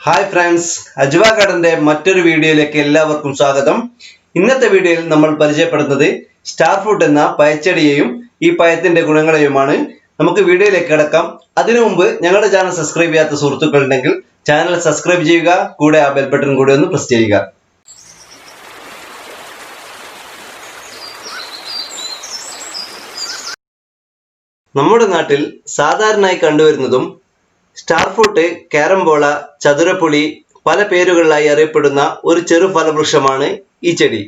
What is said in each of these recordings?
Hi friends, Ajwa Garden's മറ്റൊരു വീഡിയോയിലേക്ക് എല്ലാവർക്കും സ്വാഗതം. ഇന്നത്തെ വീഡിയോയിൽ നമ്മൾ പരിചയപ്പെടുന്നത് സ്റ്റാർ ഫ്രൂട്ട് എന്ന പഴച്ചെടിയെയും ഈ പഴത്തിന്റെ ഗുണങ്ങളെയുമാണ്. നമുക്ക് വീഡിയോയിലേക്ക് കടക്കാം. അതിനു മുമ്പ് ഞങ്ങളുടെ ചാനൽ സബ്സ്ക്രൈബ് ചെയ്യാത്ത സുഹൃത്തുക്കൾ ഉണ്ടെങ്കിൽ ചാനൽ സബ്സ്ക്രൈബ് ചെയ്യുക, കൂടെ ആ ബെൽ ബട്ടൺ കൂടി ഒന്ന് പ്രസ് ചെയ്യുക. നമ്മുടെ നാട്ടിൽ സാധാരണയായി കണ്ടുവരുന്നതും സ്റ്റാർ ഫ്രൂട്ട്, കാരംബോള, ചതുരപ്പുളി പല പേരുകളിലായി അറിയപ്പെടുന്ന ഒരു ചെറു ഫലവൃക്ഷമാണ് ഈ ചെടി.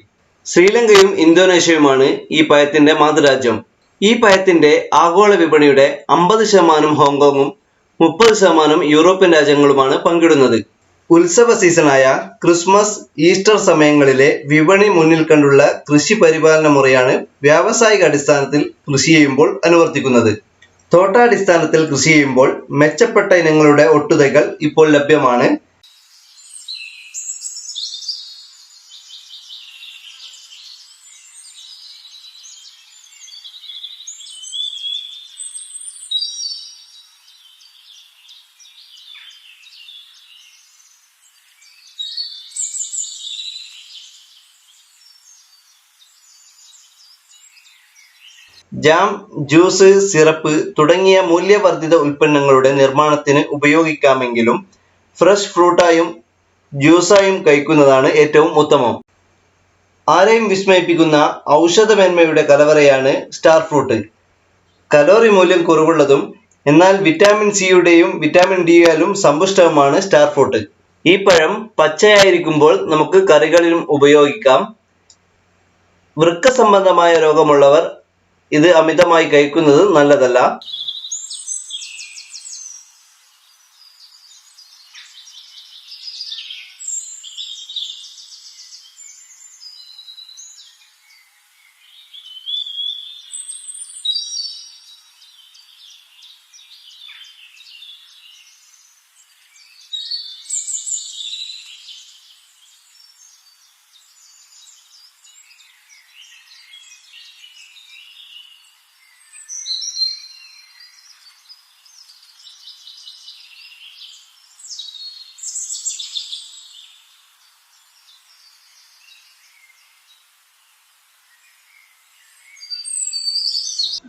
ശ്രീലങ്കയും ഇന്തോനേഷ്യയുമാണ് ഈ പഴത്തിന്റെ മാതൃരാജ്യം. ഈ പഴത്തിന്റെ ആഗോള വിപണിയുടെ 50% ഹോങ്കോങ്ങും 30% യൂറോപ്യൻ രാജ്യങ്ങളുമാണ് പങ്കിടുന്നത്. ഉത്സവ സീസണായ ക്രിസ്മസ്, ഈസ്റ്റർ സമയങ്ങളിലെ വിപണി മുന്നിൽ കണ്ടുള്ള കൃഷി പരിപാലന മുറയാണ് വ്യാവസായിക അടിസ്ഥാനത്തിൽ കൃഷി ചെയ്യുമ്പോൾ അനുവർത്തിക്കുന്നത്. തോട്ടാടിസ്ഥാനത്തിൽ കൃഷി ചെയ്യുമ്പോൾ മെച്ചപ്പെട്ട ഇനങ്ങളുടെ ഒട്ടുതൈകൾ ഇപ്പോൾ ലഭ്യമാണ്. ജാം, ജ്യൂസ്, സിറപ്പ് തുടങ്ങിയ മൂല്യവർദ്ധിത ഉൽപ്പന്നങ്ങളുടെ നിർമ്മാണത്തിന് ഉപയോഗിക്കാമെങ്കിലും ഫ്രഷ് ഫ്രൂട്ടായും ജ്യൂസായും കഴിക്കുന്നതാണ് ഏറ്റവും ഉത്തമം. ആരെയും വിസ്മയിപ്പിക്കുന്ന ഔഷധമേന്മയുടെ കലവറയാണ് സ്റ്റാർ ഫ്രൂട്ട്. കലോറി മൂല്യം കുറവുള്ളതും എന്നാൽ വിറ്റാമിൻ സിയുടെയും വിറ്റാമിൻ ഡിയാലും സമ്പുഷ്ടവുമാണ് സ്റ്റാർ ഫ്രൂട്ട്. ഈ പഴം പച്ചയായിരിക്കുമ്പോൾ നമുക്ക് കറികളിലും ഉപയോഗിക്കാം. വൃക്ക സംബന്ധമായ രോഗമുള്ളവർ ഇത് അമിതമായി കഴിക്കുന്നത് നല്ലതല്ല.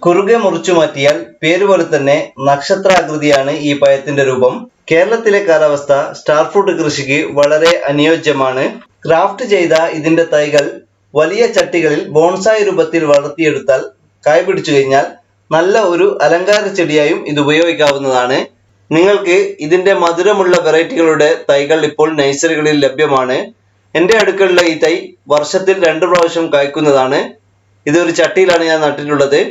കുറുകെ മുറിച്ചു മാറ്റിയാൽ പേരുപോലെ തന്നെ നക്ഷത്രാകൃതിയാണ് ഈ പഴത്തിന്റെ രൂപം. കേരളത്തിലെ കാലാവസ്ഥ സ്റ്റാർ ഫ്രൂട്ട് കൃഷിക്ക് വളരെ അനുയോജ്യമാണ്. ക്രാഫ്റ്റ് ചെയ്ത ഇതിന്റെ തൈകൾ വലിയ ചട്ടികളിൽ ബോൺസായി രൂപത്തിൽ വളർത്തിയെടുത്താൽ കായ് പിടിച്ചു കഴിഞ്ഞാൽ നല്ല ഒരു അലങ്കാര ചെടിയായും ഇത് ഉപയോഗിക്കാവുന്നതാണ്. നിങ്ങൾക്ക് ഇതിന്റെ മധുരമുള്ള വെറൈറ്റികളുടെ തൈകൾ ഇപ്പോൾ നഴ്സറികളിൽ ലഭ്യമാണ്. എൻ്റെ അടുക്കളുള്ള ഈ തൈ വർഷത്തിൽ 2 പ്രാവശ്യം കായ്ക്കുന്നതാണ്. ഇതൊരു ചട്ടിയിലാണ് ഞാൻ നട്ടിട്ടുള്ളത്.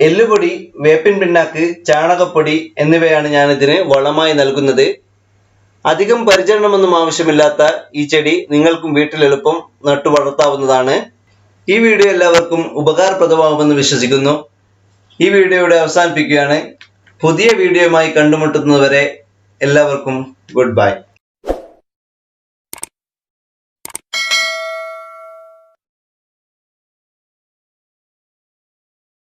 എല്ലുപൊടി, വേപ്പിൻ പിണ്ണാക്ക്, ചാണകപ്പൊടി എന്നിവയാണ് ഞാൻ ഇതിന് വളമായി നൽകുന്നത്. അധികം പരിചരണമൊന്നും ആവശ്യമില്ലാത്ത ഈ ചെടി നിങ്ങൾക്കും വീട്ടിൽ എളുപ്പം നട്ടു വളർത്താവുന്നതാണ്. ഈ വീഡിയോ എല്ലാവർക്കും ഉപകാരപ്രദമാകുമെന്ന് വിശ്വസിക്കുന്നു. ഈ വീഡിയോ ഇവിടെ അവസാനിപ്പിക്കുകയാണ്. പുതിയ വീഡിയോയുമായി കണ്ടുമുട്ടുന്നതുവരെ എല്ലാവർക്കും ഗുഡ് ബൈ.